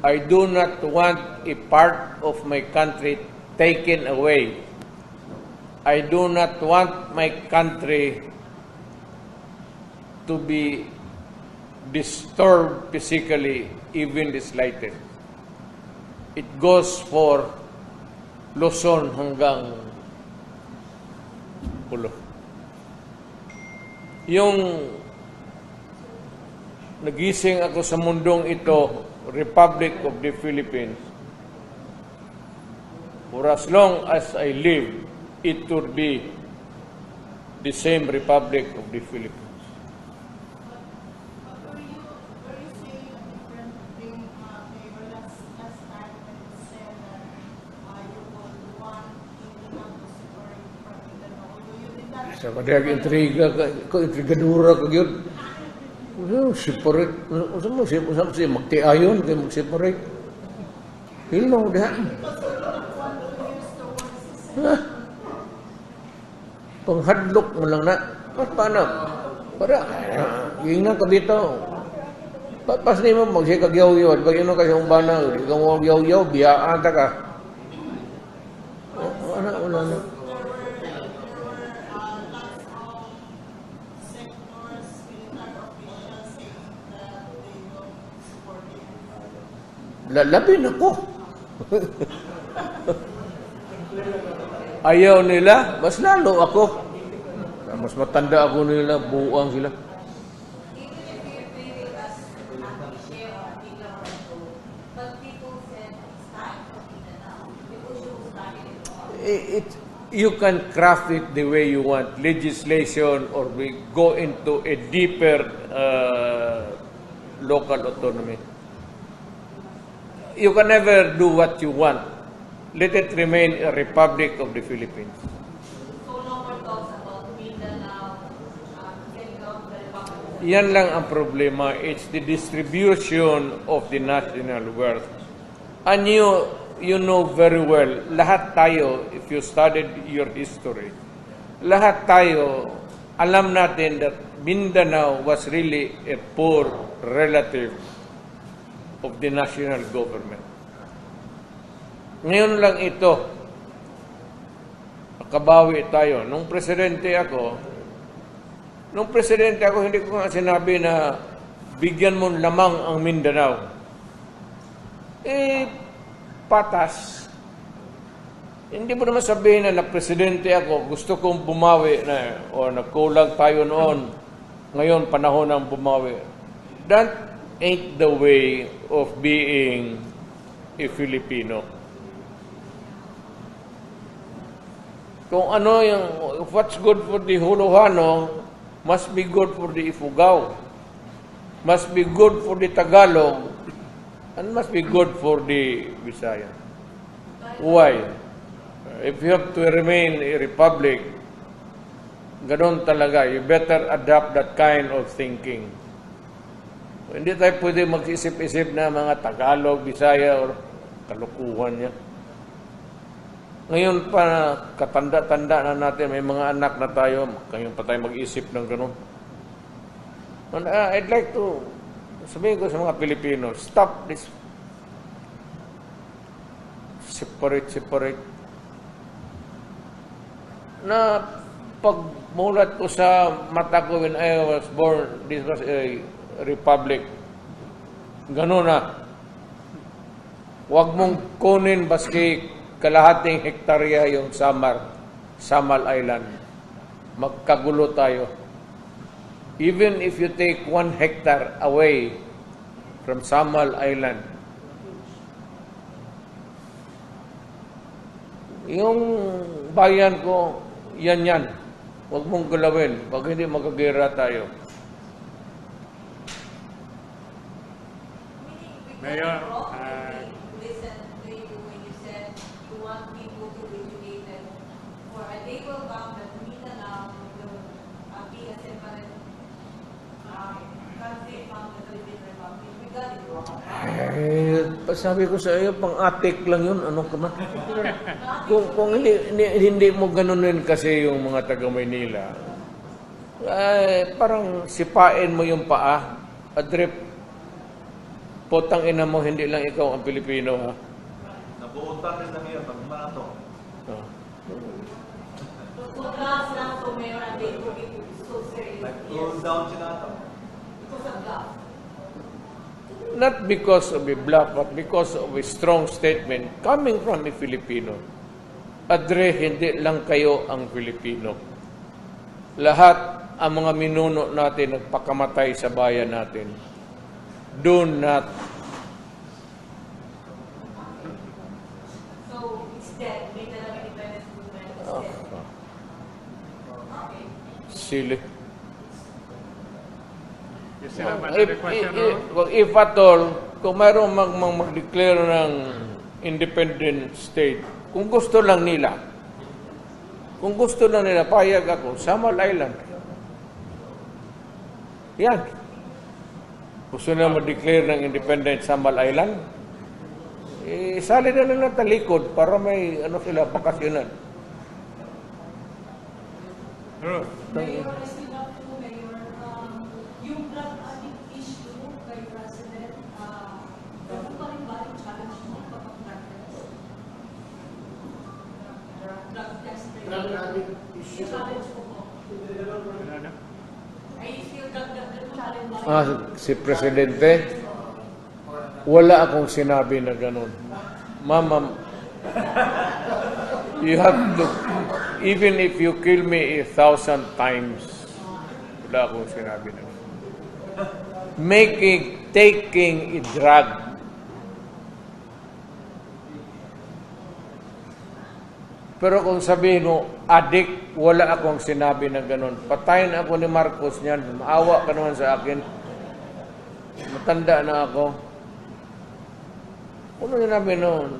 I do not want a part of my country taken away. I do not want my country to be disturbed physically, even the slightest. It goes for Luzon hanggang Pulo. Yung nagising ako sa mundong ito, Republic of the Philippines, for as long as I live, it would be the same Republic of the Philippines. Were you saying a different thing, Mayor, last time when you said that you would want Mindanao to separate from Mindanao? Although you did not. Sa kadang intriga ko intrigadura ko gyud. Separate. Usap siya magtiayon kay mag-separate. Hilong diha. Panghadlok mo lang na. Mas paano? Para, yung nang kabito. Pas ni mo magsikag yaw-yaw. Pag yun kasi yung bana, ikaw mo yaw-yaw, biyaan ta ka. Wala na. lalabin ako. Ayaw nila, mas lalo ako. Mas matanda ako nila, buwang sila. Even if you treat it as an share or a naglaban, but people said it's time for Tina now. People should start it all. You can craft it the way you want, legislation, or we go into a deeper local autonomy. You can never do what you want. Let it remain a republic of the Philippines. So no more talks about Mindanao, getting out of the Republic. Yan lang ang problema. It's the distribution of the national wealth. And you know very well, lahat tayo, if you studied your history, lahat tayo, alam natin that Mindanao was really a poor relative of the national government. Ngayon lang ito, nakabawi tayo. Nung presidente ako, hindi ko nga sinabi na bigyan mo lamang ang Mindanao. Patas. Hindi mo naman sabihin na presidente ako, gusto kong bumawi na, o nagkulang tayo noon, ngayon panahon ng bumawi. That ain't the way of being a Filipino. Kung ano yung, what's good for the Huluhano, must be good for the Ifugao, must be good for the Tagalog, and must be good for the Visaya. Why? If you have to remain a republic, ganun talaga, you better adapt that kind of thinking. Hindi tayo pwede mag-isip-isip na mga Tagalog, Visaya, or kalukuhan niya. Ngayon pa, katanda-tanda na natin, may mga anak na tayo, ngayon pa tayo mag-isip ng ganun. And, I'd like to sabihin ko sa mga Pilipino, stop this separate. Na pagmulat ko sa mata ko when I was born, this was a republic. Ganun na. Huwag mong kunin baski kalahating hektarya yung Samal Island. Magkagulo tayo. Even if you take 1 hectare away from Samal Island, yung bayan ko, yan. Huwag mong galawin. Pag hindi, magkagera tayo. Mayor, Listen to you when you said you want people to be educated for a day will come that Mindanao will be a separate country from the Philippine Republic. We got it wrong. Sabi ko sa iyo, pang-atik lang yun. Ano ka man? Kung hindi mo ganunin kasi yung mga taga-Maynila, parang sipain mo yung paa, adrip. Potang ina mo, hindi lang ikaw ang Pilipino, ha? Nabuutan rin lang yun, pag marato. So glass lang so Mayor, and they will be so serious. Nag-cool down sila ito. Because of glass. Not because of a bluff, but because of a strong statement coming from a Filipino. Adre, hindi lang kayo ang Filipino. Lahat ang mga minuno natin nagpakamatay sa bayan natin. Do not. So it's dead. Mindanao Independence Movement is dead. Okay. Silly. you still have another question, no? If at all, kung mayroong mag-declare ng independent state, kung gusto lang nila, payag ako, Samal Island. Yan. Gusto na mag-declare ng independent Samal Island, sali na lang ng talikod para may sila, bakasyonan. True. Mayor, I still have to, Mayor, yung drug addict issue kay President, ganun pa rin ba yung challenge mo kapag drug test? Drug test. Drug addict issue. Yung challenge mo po. Ano? Ay, still drug challenge mo. Si Presidente, Wala akong sinabi na ganun. Mama, you have to, even if you kill me 1,000 times, wala akong sinabi na ganun. Taking a drug, pero kung sabihin mo, addict, wala akong sinabi na ganun. Patayin ako ni Marcos niyan, maawa ka naman sa akin. Matanda na ako. Ano sinabi noon?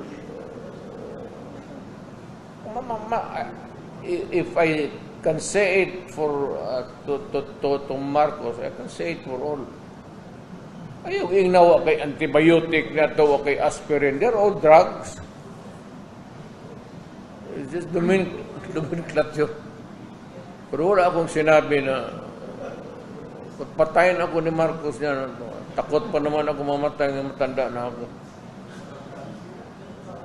If I can say it for to Marcos, I can say it for all. Ayaw ingnawa kay antibiotic na to o kay aspirin. They're all drugs. It's just nomenclature. Pero wala akong sinabi na patayin ako ni Marcos niya. Takot pa naman ako mamatay ng matanda na ako.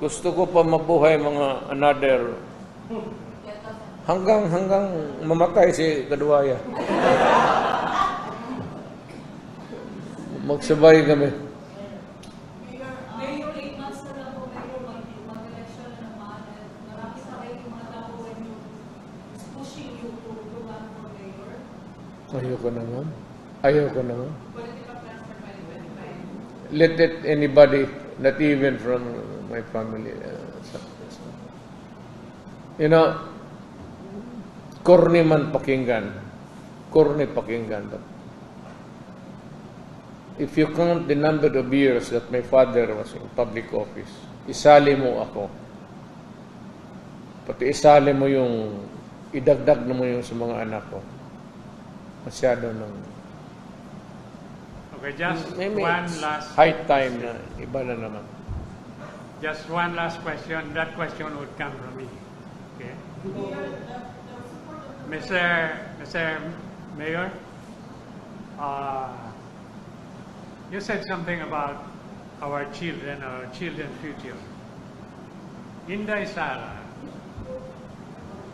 Gusto ko pa mabuhay mga another hanggang mamatay si Kaduwaya. Magsabay kami. Mayor, 8 months na lang po, Mayor, mag-election na naman. Marami sa kayo yung mga tao when you pushing you to run for Mayor. Ayoko naman. Political plans for 2025. Let it anybody, not even from my family. Corny man pakinggan. But if you count the number of years that my father was in public office, isali mo ako. Pati isali mo yung, idagdag mo yung sa mga anak ko. Masyado nang... Okay, just Maybe one it's last high time na iba na naman. Just one last question. That question would come from me. Okay. Mr. Mayor, you said something about our children's future. Inday Sara,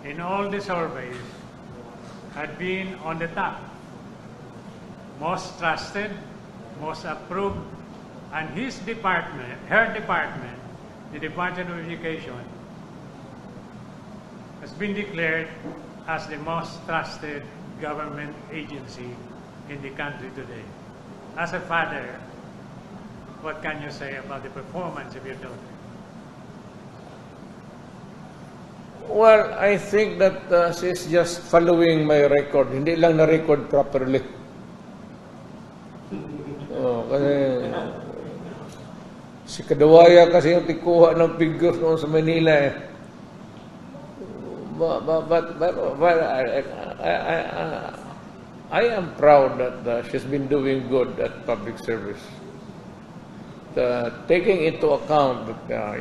in all the surveys, had been on the top. Most trusted, most approved, and her department, the Department of Education, has been declared as the most trusted government agency in the country today. As a father, what can you say about the performance of your daughter? Well, I think that she's just following my record. Hindi lang na-record properly. Kasi si Kaduwaya kasi yung tikuha ng figures noon sa Manila eh. But I am proud that she's been doing good at public service. Taking into account that,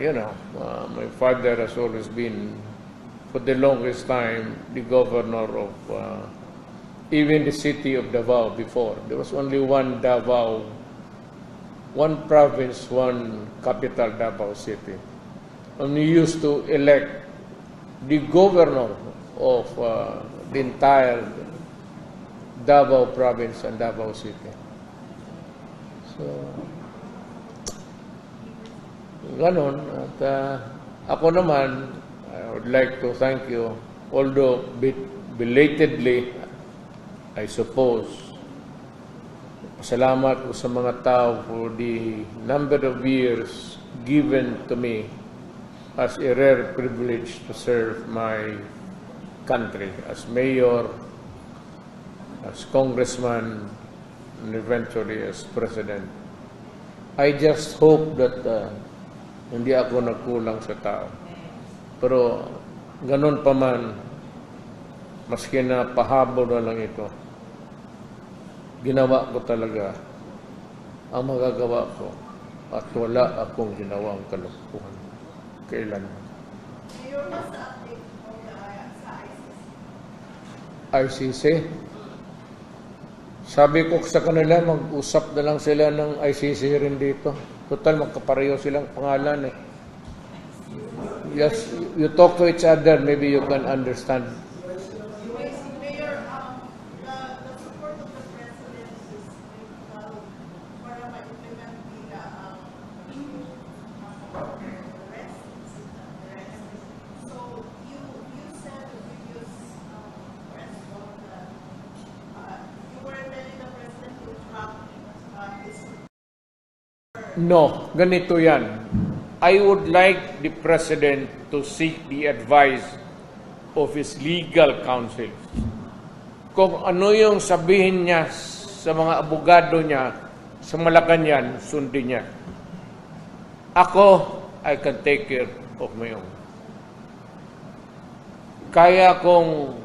my father has always been, for the longest time, the governor of even the city of Davao before. There was only one Davao, one province, one capital, Davao City. And we used to elect the governor of the entire Davao province and Davao City. So, ganon. At ako naman, I would like to thank you, although belatedly, I suppose. Salamat po sa mga tao for the number of years given to me as a rare privilege to serve my country as mayor, as congressman, and eventually as president. I just hope that hindi ako nagkulang sa tao. Pero ganun pa man, maski na pahabol na lang ito, ginawa ko talaga ang magagawa ko at wala akong ginawang kalungkuhan. Kailan? Mayor, what's the update sa ICC? Sabi ko sa kanila, mag-usap na lang sila ng ICC rin dito. Total, magkapareho silang pangalan eh. Yes, you talk to each other, maybe you can understand. Mayor, the support of the president is para ma-implement nila ang No, ganito yan. I would like the President to seek the advice of his legal counsel. Kung ano yung sabihin niya sa mga abogado niya sa Malacanang, sundin niya. Ako, I can take care of my own. Kaya kung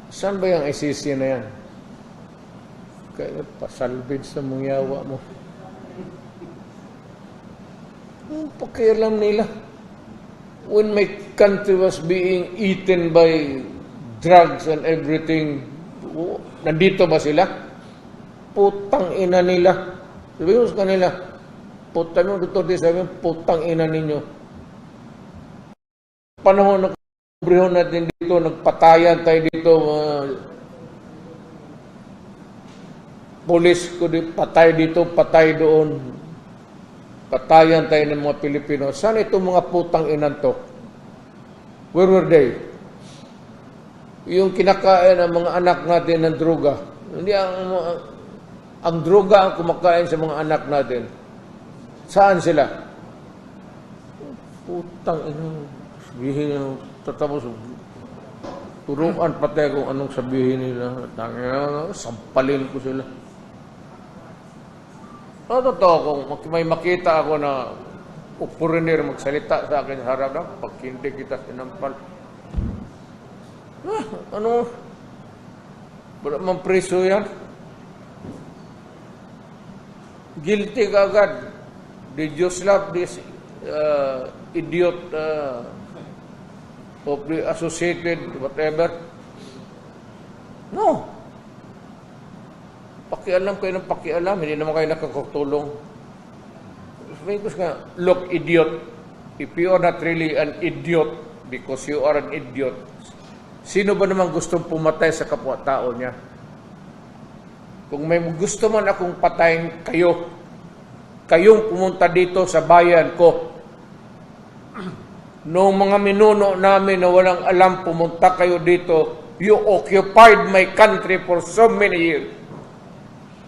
saan ba yung ICC na yan? Kaya pasalbid sa mga yawa mo. Ang pakialam nila. When my country was being eaten by drugs and everything, nandito ba sila? Putang ina nila. Sabi mo sa kanila, putang mo, Dr. sabi mo, putang ina ninyo. Panahon na brihon natin dito, nagpatayan tayo dito, polis ko di, patay dito, patay doon. Patayan tayo ng mga Pilipino. Saan itong mga putang inan to? Where were they? Yung kinakain ng mga anak natin ng droga. Hindi ang droga ang kumakain sa mga anak natin. Saan sila? Putang ina. Sabihin nyo, tatapos turuan pati kung anong sabihin nila. Sampalin ko sila. Totoo, kung may makita ako na foreigner magsalita sa akin sa harap na, pag hindi kita sinampal. Ano? Wala man preso yan. Guilty ka agad. Did you slap this idiot of the associated whatever? No. Pakialam kayo ng pakialam, hindi naman kayo nakakatulong. Look, idiot, if you are not really an idiot because you are an idiot, sino ba naman gustong pumatay sa kapwa-tao niya? Kung may gusto man akong patayin kayo, kayong pumunta dito sa bayan ko. Noong mga minuno namin na walang alam, pumunta kayo dito, you occupied my country for so many years.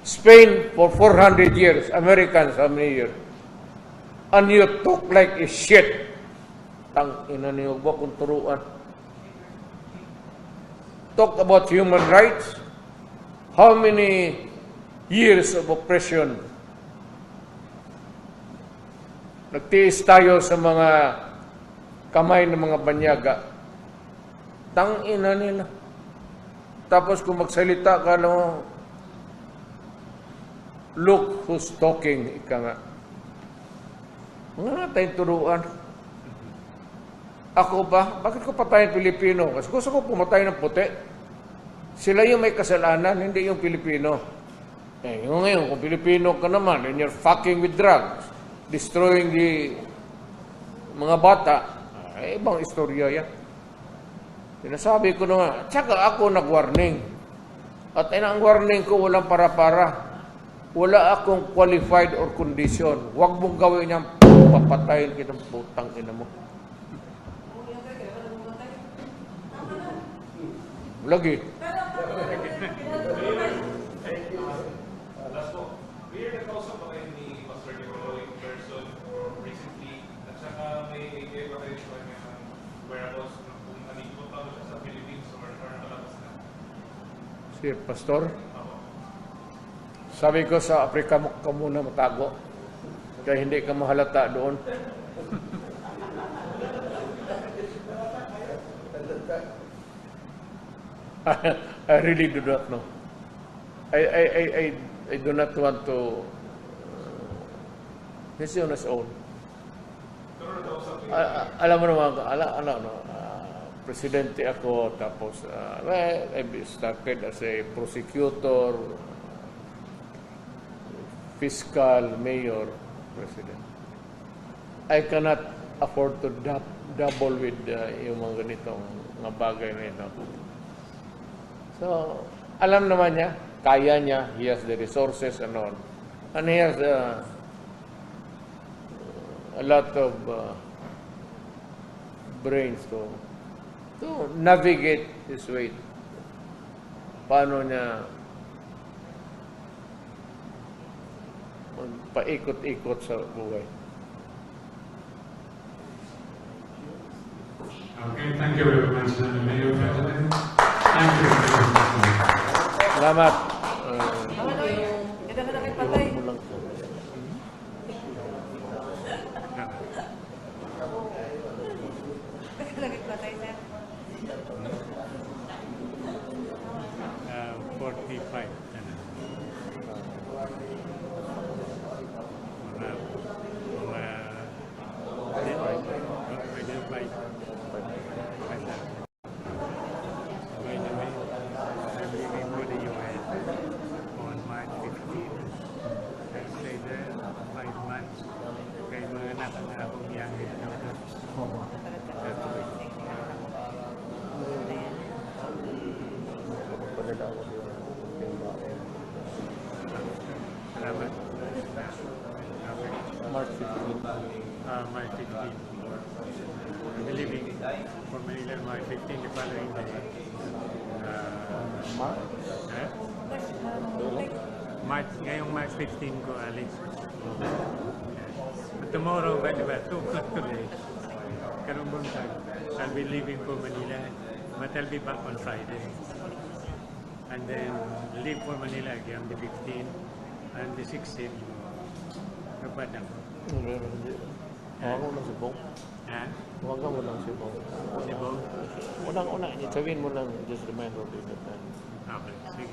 Spain for 400 years, Americans how many years? And you talk like a shit. Tang ina niyo ba kung turuan? Talk about human rights. How many years of oppression? Nagtiis tayo sa mga kamay ng mga banyaga. Tang ina nila. Tapos kung magsalita ka lang, look who's talking, ika nga. Nga tayong turuan. Ako ba? Bakit ko patayin Pilipino? Kasi gusto ko pumatay ng puti. Sila yung may kasalanan, hindi yung Pilipino. Yung ngayon, kung Pilipino ka naman, and you're fucking with drugs, destroying the mga bata, ibang istorya yan. Sinasabi ko na nga, tsaka ako nag-warning. At ang warning ko, walang para-para. Wala akong qualified or condition. Huwag mong gawin yan, papatayin kitang putang ina mo. Lagi. Last po, may nagkausap ba kayo ni Pastor Nicolo in person recently? At saka may idea ba kayo sa kanya ng whereabouts kung nandito pa ba siya sa Philippines or nakalabas na? Si Pastor? Sabi ko sa Afrika mo ka muna matago. Kaya hindi ka mahalata doon. I really do not know. I do not want to. He's on his own. Alam mo naman, presidente ako, tapos I started as a prosecutor, fiscal, mayor, president. I cannot afford to double with yung mga ganitong mga bagay na ito. So, alam naman niya, kaya niya, he has the resources and all. And he has a lot of brains to navigate his way. Paano niya magpaikot-ikot sa buhay. Okay, thank you very much, Mayor President. Thank you very much. Salamat. Ito na nakipatay. Mo lang. Nakipatay, sir. 45. I'm leaving for the US on March 15. I'll stay there 5 months. Kaya mga anak na akong yangin na doon. Salamat. March 15. March 15. I'm leaving for Manila March 15 the following day. March, ngayong March 15 ko alis. But tomorrow, by the way, 2 o'clock today, karong buntag, I'll be leaving for Manila, but I'll be back on Friday. And then leave for Manila again on the 15th and the 16th. Kapadang. Huwag mo lang si Bong. Ha? Huwag mo lang si Bong. Si Bong? Unang-una, sabihin mo lang, just remind me of it. Okay, sige.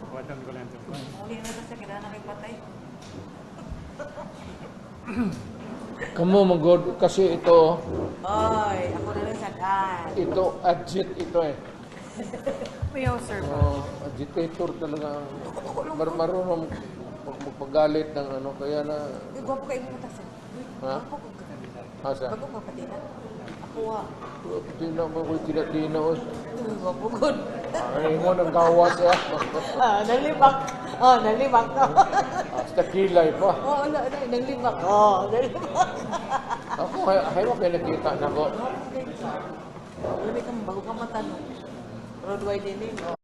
Watan ko lang ito. Hindi na sa kailangan nakipatay. Kamu magod kasi ito, Oy, ako na lang sa kan. ito agit ito eh. Mayo, sir. Agitator talaga. Marunong magpagalit ng ano, kaya na... Gwapo kayo mo ta, sir. Ha? Asa? Bago ka pati na. Ako Hindi na ba ko'y tila-tina o? Gwapo good. Ay mo nang gawas ya. Nalibak. Nalibak ka. Hasta kilay pa. Nalibak. Nalibak. Ako, hayo kayo nakita na ko. Hindi ka bago ka matanong. Road wide din eh.